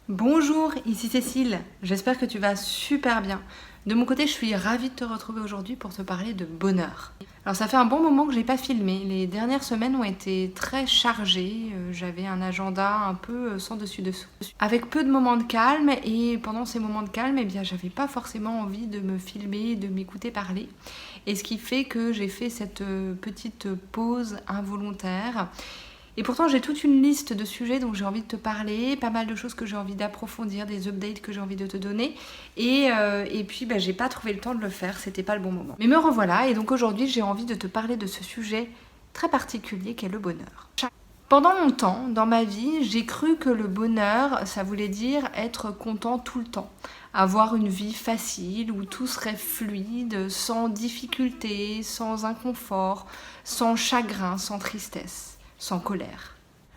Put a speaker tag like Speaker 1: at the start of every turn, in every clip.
Speaker 1: Bonjour, ici Cécile, j'espère que tu vas super bien. De mon côté, je suis ravie de te retrouver aujourd'hui pour te parler de bonheur. Alors ça fait un bon moment que je n'ai pas filmé, les dernières semaines ont été très chargées, j'avais un agenda un peu sans dessus-dessous, avec peu de moments de calme et pendant ces moments de calme, j'avais pas forcément envie de me filmer, de m'écouter parler. Et ce qui fait que j'ai fait cette petite pause involontaire. Et pourtant, j'ai toute une liste de sujets dont j'ai envie de te parler, pas mal de choses que j'ai envie d'approfondir, des updates que j'ai envie de te donner. Et puis, j'ai pas trouvé le temps de le faire, c'était pas le bon moment. Mais me revoilà, et donc aujourd'hui, j'ai envie de te parler de ce sujet très particulier qu'est le bonheur. Pendant longtemps, dans ma vie, j'ai cru que le bonheur, ça voulait dire être content tout le temps. Avoir une vie facile, où tout serait fluide, sans difficulté, sans inconfort, sans chagrin, sans tristesse, sans colère.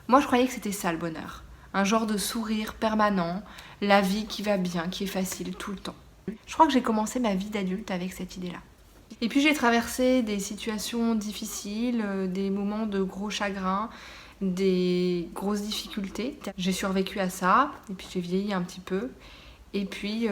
Speaker 1: Moi, je croyais que c'était ça le bonheur. Un genre de sourire permanent, la vie qui va bien, qui est facile tout le temps. Je crois que j'ai commencé ma vie d'adulte avec cette idée-là. Et puis j'ai traversé des situations difficiles, des moments de gros chagrin, des grosses difficultés. J'ai survécu à ça, et puis j'ai vieilli un petit peu. Et puis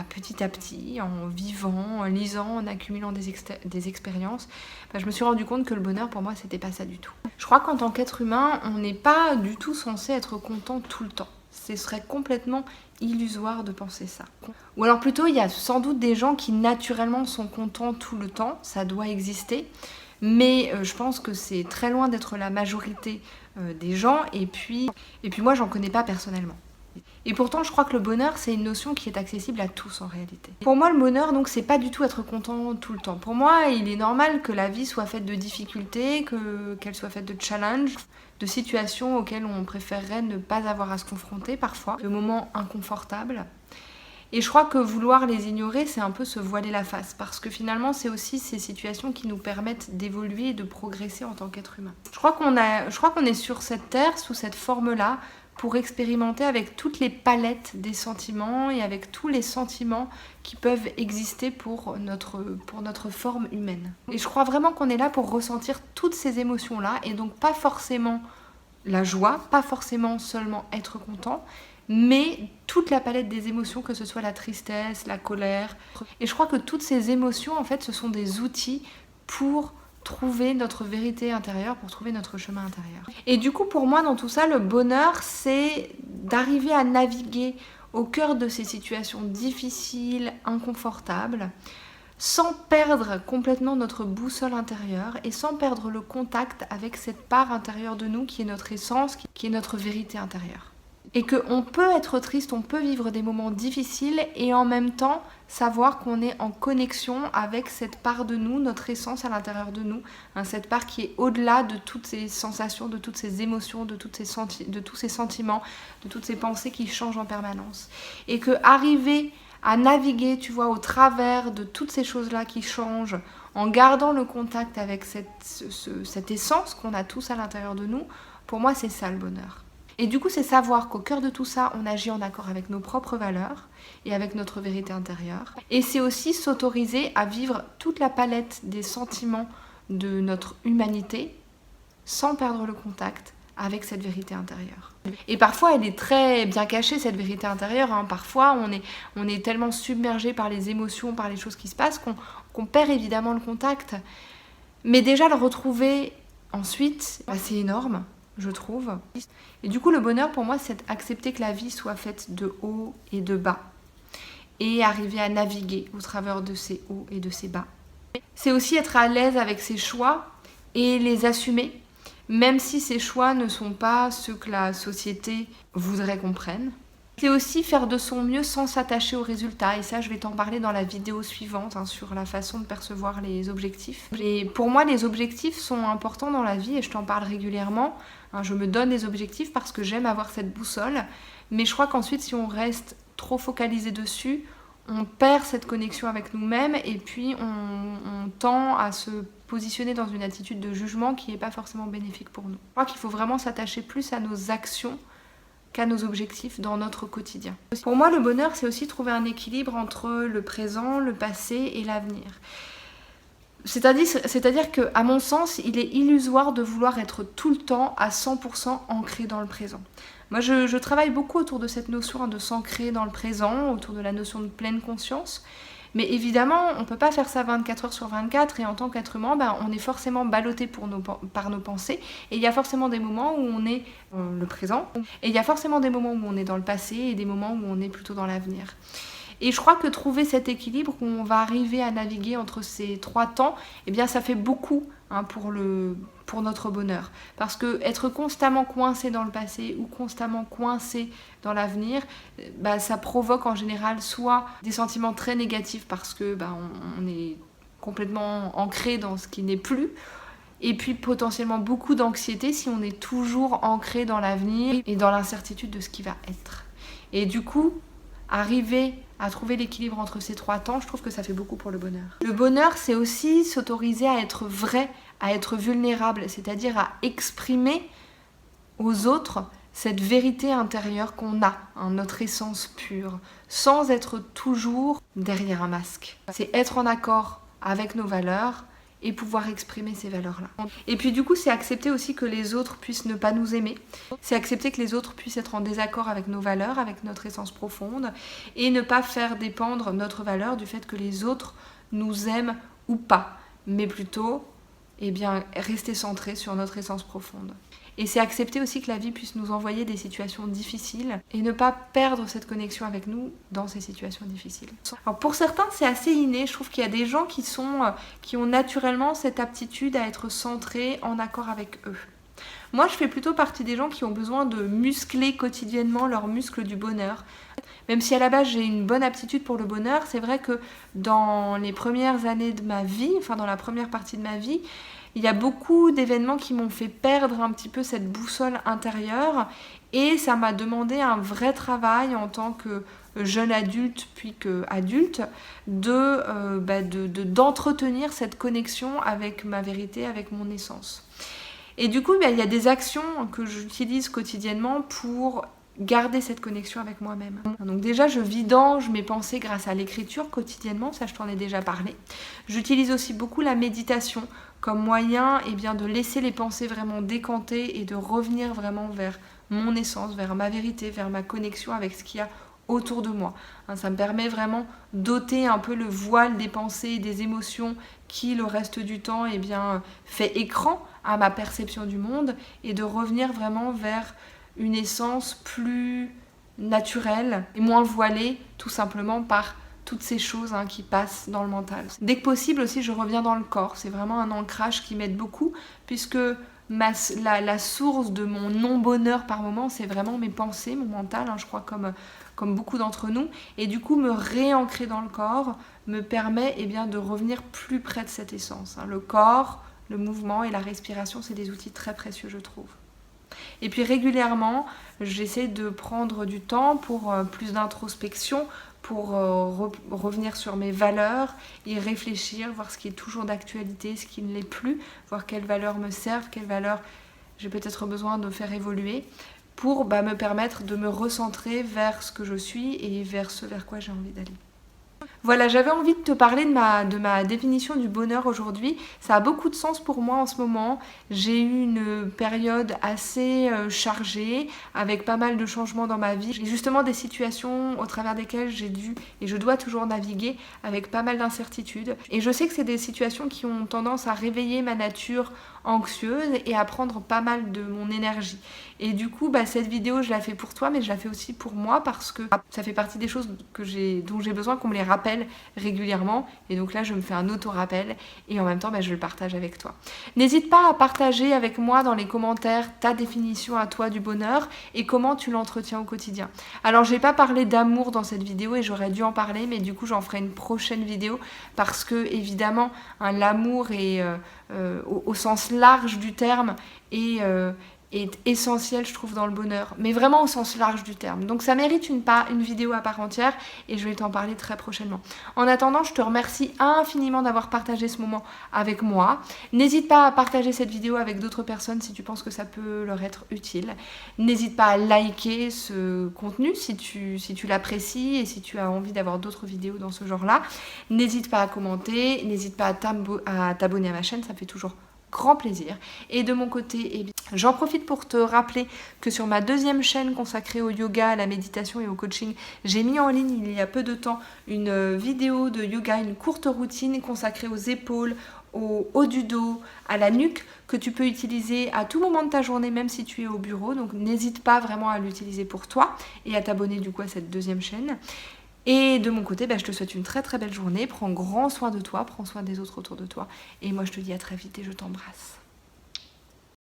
Speaker 1: petit à petit, en vivant, en lisant, en accumulant des expériences, je me suis rendu compte que le bonheur pour moi c'était pas ça du tout. Je crois qu'en tant qu'être humain, on n'est pas du tout censé être content tout le temps. Ce serait complètement illusoire de penser ça. Ou alors plutôt, il y a sans doute des gens qui naturellement sont contents tout le temps, ça doit exister, mais je pense que c'est très loin d'être la majorité des gens, et puis moi j'en connais pas personnellement. Et pourtant, je crois que le bonheur, c'est une notion qui est accessible à tous en réalité. Pour moi, le bonheur, donc, c'est pas du tout être content tout le temps. Pour moi, il est normal que la vie soit faite de difficultés, qu'elle soit faite de challenges, de situations auxquelles on préférerait ne pas avoir à se confronter parfois, de moments inconfortables. Et je crois que vouloir les ignorer, c'est un peu se voiler la face, parce que finalement, c'est aussi ces situations qui nous permettent d'évoluer et de progresser en tant qu'être humain. Je crois qu'on est sur cette terre, sous cette forme-là, pour expérimenter avec toutes les palettes des sentiments et avec tous les sentiments qui peuvent exister pour notre forme humaine. Et je crois vraiment qu'on est là pour ressentir toutes ces émotions-là, et donc pas forcément la joie, pas forcément seulement être content, mais toute la palette des émotions, que ce soit la tristesse, la colère. Et je crois que toutes ces émotions, en fait, ce sont des outils pour trouver notre vérité intérieure, pour trouver notre chemin intérieur. Et du coup, pour moi, dans tout ça, le bonheur, c'est d'arriver à naviguer au cœur de ces situations difficiles, inconfortables, sans perdre complètement notre boussole intérieure et sans perdre le contact avec cette part intérieure de nous qui est notre essence, qui est notre vérité intérieure. Et qu'on peut être triste, on peut vivre des moments difficiles et en même temps savoir qu'on est en connexion avec cette part de nous, notre essence à l'intérieur de nous, cette part qui est au-delà de toutes ces sensations, de toutes ces émotions, de tous ces sentiments, de toutes ces pensées qui changent en permanence. Et que arriver à naviguer, tu vois, au travers de toutes ces choses-là qui changent, en gardant le contact avec cette essence qu'on a tous à l'intérieur de nous, pour moi c'est ça le bonheur. Et du coup, c'est savoir qu'au cœur de tout ça, on agit en accord avec nos propres valeurs et avec notre vérité intérieure. Et c'est aussi s'autoriser à vivre toute la palette des sentiments de notre humanité sans perdre le contact avec cette vérité intérieure. Et parfois, elle est très bien cachée, cette vérité intérieure. Parfois, on est tellement submergé par les émotions, par les choses qui se passent, qu'on perd évidemment le contact. Mais déjà, le retrouver ensuite, c'est énorme, je trouve. Et du coup, le bonheur pour moi, c'est accepter que la vie soit faite de hauts et de bas et arriver à naviguer au travers de ces hauts et de ces bas. C'est aussi être à l'aise avec ses choix et les assumer, même si ces choix ne sont pas ceux que la société voudrait qu'on prenne. C'est aussi faire de son mieux sans s'attacher aux résultats. Et ça, je vais t'en parler dans la vidéo suivante, sur la façon de percevoir les objectifs. Et pour moi, les objectifs sont importants dans la vie et je t'en parle régulièrement. Je me donne des objectifs parce que j'aime avoir cette boussole. Mais je crois qu'ensuite, si on reste trop focalisé dessus, on perd cette connexion avec nous-mêmes et puis on tend à se positionner dans une attitude de jugement qui n'est pas forcément bénéfique pour nous. Je crois qu'il faut vraiment s'attacher plus à nos actions qu'à nos objectifs dans notre quotidien. Pour moi, le bonheur, c'est aussi trouver un équilibre entre le présent, le passé et l'avenir. C'est-à-dire que, à mon sens, il est illusoire de vouloir être tout le temps à 100% ancré dans le présent. Moi, je travaille beaucoup autour de cette notion de s'ancrer dans le présent, autour de la notion de pleine conscience. Mais évidemment, on ne peut pas faire ça 24 heures sur 24 et en tant qu'être humain, on est forcément ballotté par nos pensées. Et il y a forcément des moments où on est dans le présent et il y a forcément des moments où on est dans le passé et des moments où on est plutôt dans l'avenir. Et je crois que trouver cet équilibre où on va arriver à naviguer entre ces 3 temps, eh bien ça fait beaucoup pour notre bonheur. Parce que être constamment coincé dans le passé ou constamment coincé dans l'avenir, ça provoque en général soit des sentiments très négatifs parce que on est complètement ancré dans ce qui n'est plus, et puis potentiellement beaucoup d'anxiété si on est toujours ancré dans l'avenir et dans l'incertitude de ce qui va être. Et du coup, arriver à trouver l'équilibre entre ces 3 temps, je trouve que ça fait beaucoup pour le bonheur. Le bonheur, c'est aussi s'autoriser à être vrai, à être vulnérable, c'est-à-dire à exprimer aux autres cette vérité intérieure qu'on a, notre essence pure, sans être toujours derrière un masque. C'est être en accord avec nos valeurs et pouvoir exprimer ces valeurs-là. Et puis du coup, c'est accepter aussi que les autres puissent ne pas nous aimer. C'est accepter que les autres puissent être en désaccord avec nos valeurs, avec notre essence profonde, et ne pas faire dépendre notre valeur du fait que les autres nous aiment ou pas, mais plutôt rester centré sur notre essence profonde. Et c'est accepter aussi que la vie puisse nous envoyer des situations difficiles et ne pas perdre cette connexion avec nous dans ces situations difficiles. Alors pour certains, c'est assez inné. Je trouve qu'il y a des gens qui ont naturellement cette aptitude à être centrés en accord avec eux. Moi, je fais plutôt partie des gens qui ont besoin de muscler quotidiennement leurs muscles du bonheur. Même si à la base j'ai une bonne aptitude pour le bonheur, c'est vrai que dans les premières années de ma vie, dans la première partie de ma vie, il y a beaucoup d'événements qui m'ont fait perdre un petit peu cette boussole intérieure et ça m'a demandé un vrai travail en tant que jeune adulte puis qu'adulte d'entretenir cette connexion avec ma vérité, avec mon essence. Et du coup, il y a des actions que j'utilise quotidiennement pour garder cette connexion avec moi-même. Donc déjà, je vidange mes pensées grâce à l'écriture quotidiennement, ça je t'en ai déjà parlé. J'utilise aussi beaucoup la méditation comme moyen de laisser les pensées vraiment décanter et de revenir vraiment vers mon essence, vers ma vérité, vers ma connexion avec ce qu'il y a autour de moi. Ça me permet vraiment d'ôter un peu le voile des pensées et des émotions qui, le reste du temps, fait écran à ma perception du monde et de revenir vraiment vers une essence plus naturelle et moins voilée, tout simplement par toutes ces choses qui passent dans le mental. Dès que possible aussi, je reviens dans le corps. C'est vraiment un ancrage qui m'aide beaucoup, puisque la source de mon non-bonheur par moment, c'est vraiment mes pensées, mon mental, je crois comme beaucoup d'entre nous. Et du coup, me réancrer dans le corps me permet de revenir plus près de cette essence. Le corps, le mouvement et la respiration, c'est des outils très précieux, je trouve. Et puis régulièrement, j'essaie de prendre du temps pour plus d'introspection, pour revenir sur mes valeurs et réfléchir, voir ce qui est toujours d'actualité, ce qui ne l'est plus, voir quelles valeurs me servent, quelles valeurs j'ai peut-être besoin de faire évoluer pour me permettre de me recentrer vers ce que je suis et vers ce vers quoi j'ai envie d'aller. Voilà, j'avais envie de te parler de ma définition du bonheur aujourd'hui. Ça a beaucoup de sens pour moi en ce moment. J'ai eu une période assez chargée, avec pas mal de changements dans ma vie. J'ai justement des situations au travers desquelles j'ai dû et je dois toujours naviguer avec pas mal d'incertitudes. Et je sais que c'est des situations qui ont tendance à réveiller ma nature anxieuse et à prendre pas mal de mon énergie. Et du coup, cette vidéo, je la fais pour toi, mais je la fais aussi pour moi parce que ça fait partie des choses dont j'ai besoin qu'on me les rappelle régulièrement. Et donc là, je me fais un auto-rappel et en même temps, je le partage avec toi. N'hésite pas à partager avec moi dans les commentaires ta définition à toi du bonheur et comment tu l'entretiens au quotidien. Alors, je n'ai pas parlé d'amour dans cette vidéo et j'aurais dû en parler, mais du coup, j'en ferai une prochaine vidéo parce que, évidemment, l'amour est au sens large du terme et est essentiel, je trouve, dans le bonheur, mais vraiment au sens large du terme. Donc ça mérite une vidéo à part entière et je vais t'en parler très prochainement. En attendant, je te remercie infiniment d'avoir partagé ce moment avec moi. N'hésite pas à partager cette vidéo avec d'autres personnes si tu penses que ça peut leur être utile. N'hésite pas à liker ce contenu si tu l'apprécies et si tu as envie d'avoir d'autres vidéos dans ce genre-là. N'hésite pas à commenter, n'hésite pas à t'abonner à ma chaîne, ça fait toujours grand plaisir. Et de mon côté, eh bien, j'en profite pour te rappeler que sur ma deuxième chaîne consacrée au yoga, à la méditation et au coaching, j'ai mis en ligne il y a peu de temps une vidéo de yoga, une courte routine consacrée aux épaules, au haut du dos, à la nuque, que tu peux utiliser à tout moment de ta journée, même si tu es au bureau. Donc n'hésite pas vraiment à l'utiliser pour toi et à t'abonner du coup à cette deuxième chaîne. Et de mon côté, je te souhaite une très très belle journée. Prends grand soin de toi, prends soin des autres autour de toi. Et moi, je te dis à très vite et je t'embrasse.